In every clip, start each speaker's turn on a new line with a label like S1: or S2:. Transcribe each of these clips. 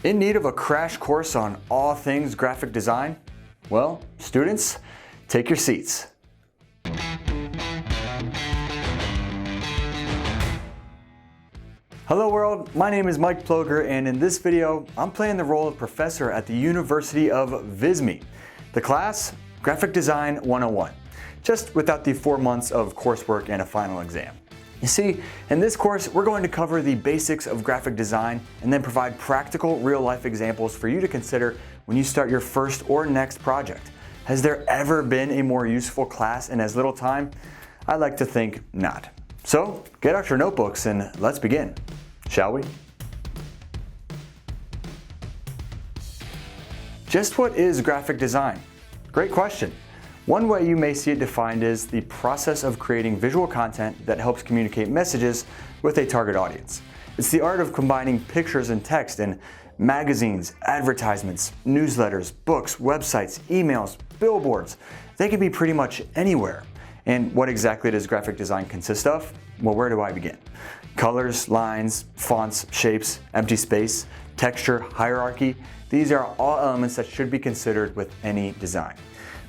S1: In need of a crash course on all things graphic design? Well, students, take your seats. Hello world, my name is Mike Ploger, and in this video, I'm playing the role of professor at the University of Visme. The class, Graphic Design 101, just without the 4 months of coursework and a final exam. You see, in this course, we're going to cover the basics of graphic design and then provide practical, real-life examples for you to consider when you start your first or next project. Has there ever been a more useful class in as little time? I like to think not. So, get out your notebooks and let's begin, shall we? Just what is graphic design? Great question. One way you may see it defined is the process of creating visual content that helps communicate messages with a target audience. It's the art of combining pictures and text in magazines, advertisements, newsletters, books, websites, emails, billboards. They can be pretty much anywhere. And what exactly does graphic design consist of? Well, where do I begin? Colors, lines, fonts, shapes, empty space, texture, hierarchy. These are all elements that should be considered with any design.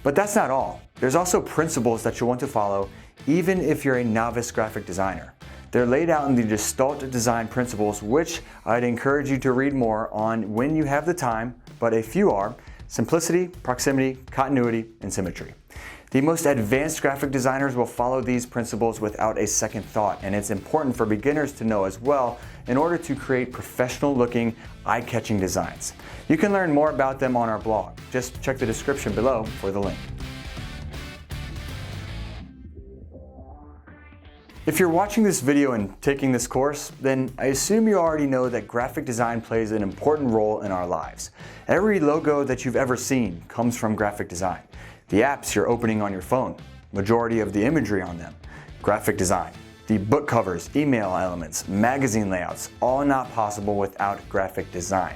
S1: But that's not all. There's also principles that you'll want to follow even if you're a novice graphic designer. They're laid out in the Gestalt design principles, which I'd encourage you to read more on when you have the time, but a few are simplicity, proximity, continuity, and symmetry. The most advanced graphic designers will follow these principles without a second thought, and it's important for beginners to know as well in order to create professional-looking, eye-catching designs. You can learn more about them on our blog. Just check the description below for the link. If you're watching this video and taking this course, then I assume you already know that graphic design plays an important role in our lives. Every logo that you've ever seen comes from graphic design. The apps you're opening on your phone, majority of the imagery on them, graphic design. The book covers, email elements, magazine layouts, all not possible without graphic design.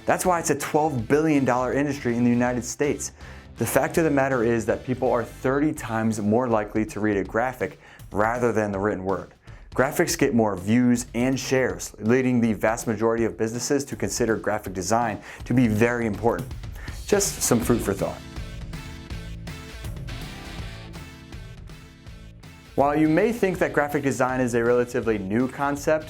S1: That's why it's a $12 billion industry in the United States. The fact of the matter is that people are 30 times more likely to read a graphic rather than the written word. Graphics get more views and shares, leading the vast majority of businesses to consider graphic design to be very important. Just some food for thought. While you may think that graphic design is a relatively new concept,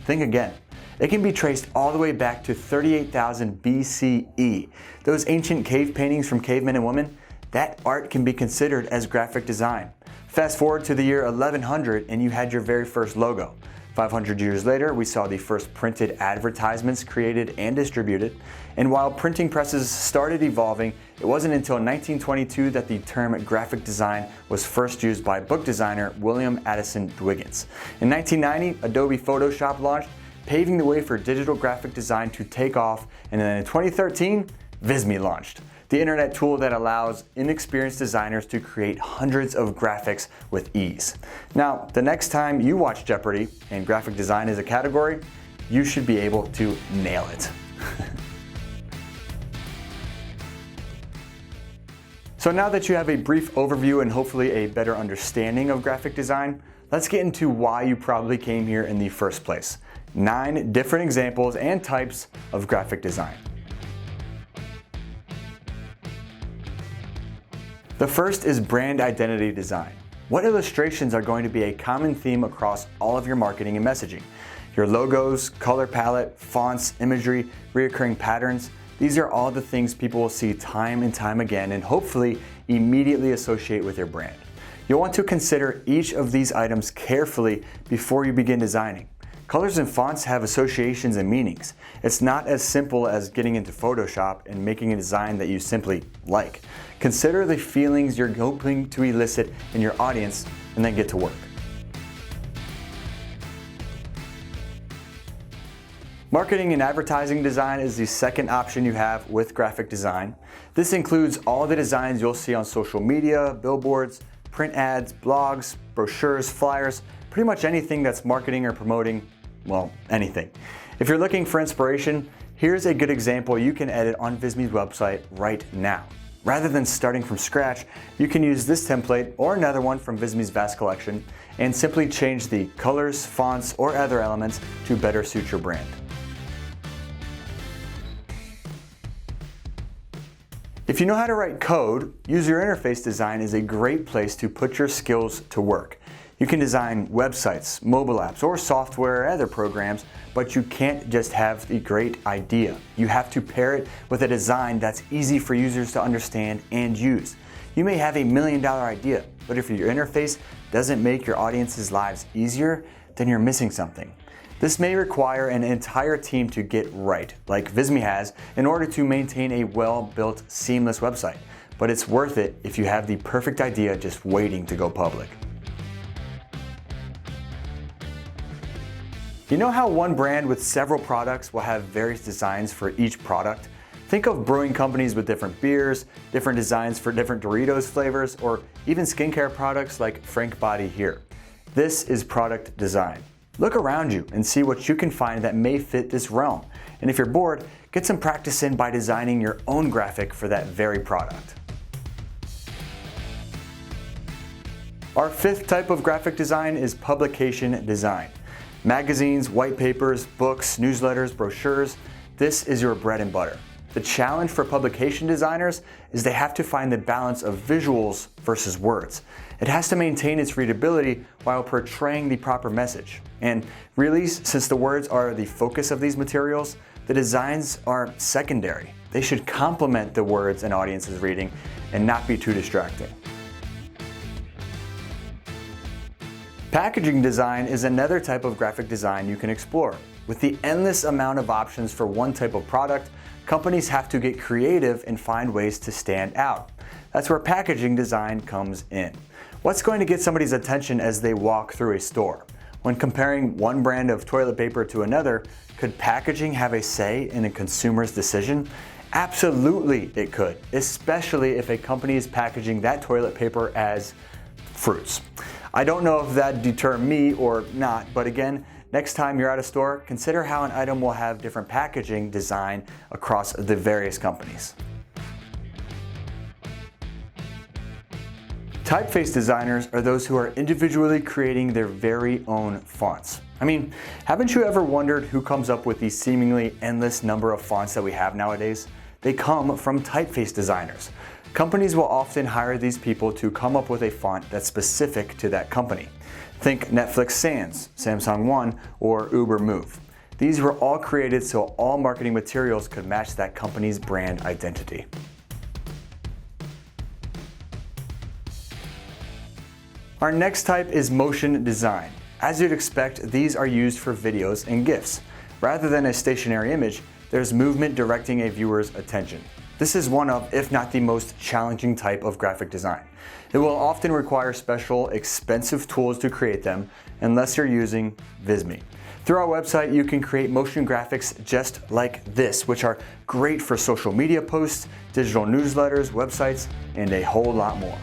S1: think again. It can be traced all the way back to 38,000 BCE. Those ancient cave paintings from cavemen and women, that art can be considered as graphic design. Fast forward to the year 1100 and you had your very first logo. 500 years later, we saw the first printed advertisements created and distributed. And while printing presses started evolving, it wasn't until 1922 that the term graphic design was first used by book designer William Addison Dwiggins. In 1990, Adobe Photoshop launched, paving the way for digital graphic design to take off. And then in 2013, Visme launched, the internet tool that allows inexperienced designers to create hundreds of graphics with ease. Now, the next time you watch Jeopardy and graphic design is a category, you should be able to nail it. So now that you have a brief overview and hopefully a better understanding of graphic design, let's get into why you probably came here in the first place. 9 different examples and types of graphic design. The first is brand identity design. What illustrations are going to be a common theme across all of your marketing and messaging? Your logos, color palette, fonts, imagery, recurring patterns. These are all the things people will see time and time again and hopefully immediately associate with your brand. You'll want to consider each of these items carefully before you begin designing. Colors and fonts have associations and meanings. It's not as simple as getting into Photoshop and making a design that you simply like. Consider the feelings you're hoping to elicit in your audience and then get to work. Marketing and advertising design is the second option you have with graphic design. This includes all the designs you'll see on social media, billboards, print ads, blogs, brochures, flyers, pretty much anything that's marketing or promoting, well, anything. If you're looking for inspiration, here's a good example you can edit on Visme's website right now. Rather than starting from scratch, you can use this template or another one from Visme's vast collection and simply change the colors, fonts, or other elements to better suit your brand. If you know how to write code, user interface design is a great place to put your skills to work. You can design websites, mobile apps, or software or other programs, but you can't just have the great idea. You have to pair it with a design that's easy for users to understand and use. You may have $1 million idea, but if your interface doesn't make your audience's lives easier, then you're missing something. This may require an entire team to get right, like Visme has, in order to maintain a well-built, seamless website. But it's worth it if you have the perfect idea just waiting to go public. You know how one brand with several products will have various designs for each product? Think of brewing companies with different beers, different designs for different Doritos flavors, or even skincare products like Frank Body here. This is product design. Look around you and see what you can find that may fit this realm. And if you're bored, get some practice in by designing your own graphic for that very product. Our fifth type of graphic design is publication design. Magazines, white papers, books, newsletters, brochures, this is your bread and butter. The challenge for publication designers is they have to find the balance of visuals versus words. It has to maintain its readability while portraying the proper message. And really, since the words are the focus of these materials, the designs are secondary. They should complement the words an audience is reading and not be too distracting. Packaging design is another type of graphic design you can explore. With the endless amount of options for one type of product, companies have to get creative and find ways to stand out. That's where packaging design comes in. What's going to get somebody's attention as they walk through a store? When comparing one brand of toilet paper to another, could packaging have a say in a consumer's decision? Absolutely it could, especially if a company is packaging that toilet paper as fruits. I don't know if that'd deter me or not, but again, next time you're at a store, consider how an item will have different packaging design across the various companies. Typeface designers are those who are individually creating their very own fonts. I mean, haven't you ever wondered who comes up with these seemingly endless number of fonts that we have nowadays? They come from typeface designers. Companies will often hire these people to come up with a font that's specific to that company. Think Netflix Sans, Samsung One, or Uber Move. These were all created so all marketing materials could match that company's brand identity. Our next type is motion design. As you'd expect, these are used for videos and GIFs. Rather than a stationary image, there's movement directing a viewer's attention. This is one of, if not the most challenging type of graphic design. It will often require special, expensive tools to create them, unless you're using Visme. Through our website, you can create motion graphics just like this, which are great for social media posts, digital newsletters, websites, and a whole lot more.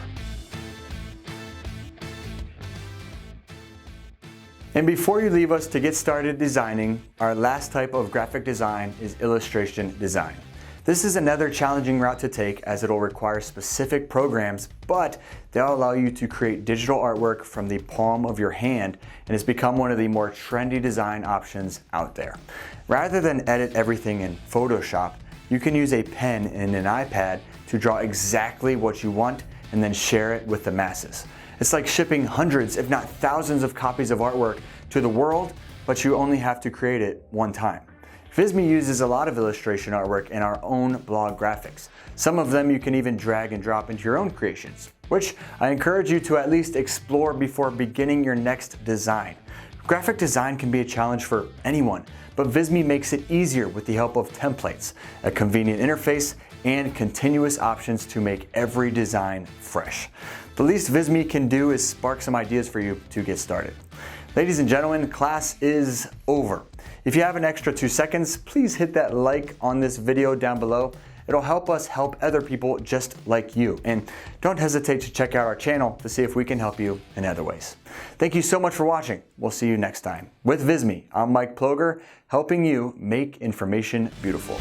S1: And before you leave us to get started designing, our last type of graphic design is illustration design. This is another challenging route to take as it'll require specific programs, but they'll allow you to create digital artwork from the palm of your hand, and it's become one of the more trendy design options out there. Rather than edit everything in Photoshop, you can use a pen and an iPad to draw exactly what you want and then share it with the masses. It's like shipping hundreds, if not thousands of copies of artwork to the world, but you only have to create it one time. Visme uses a lot of illustration artwork in our own blog graphics. Some of them you can even drag and drop into your own creations, which I encourage you to at least explore before beginning your next design. Graphic design can be a challenge for anyone, but Visme makes it easier with the help of templates, a convenient interface, and continuous options to make every design fresh. The least Visme can do is spark some ideas for you to get started. Ladies and gentlemen, class is over. If you have an extra 2 seconds, please hit that like on this video down below. It'll help us help other people just like you. And don't hesitate to check out our channel to see if we can help you in other ways. Thank you so much for watching. We'll see you next time. With Visme, I'm Mike Ploger, helping you make information beautiful.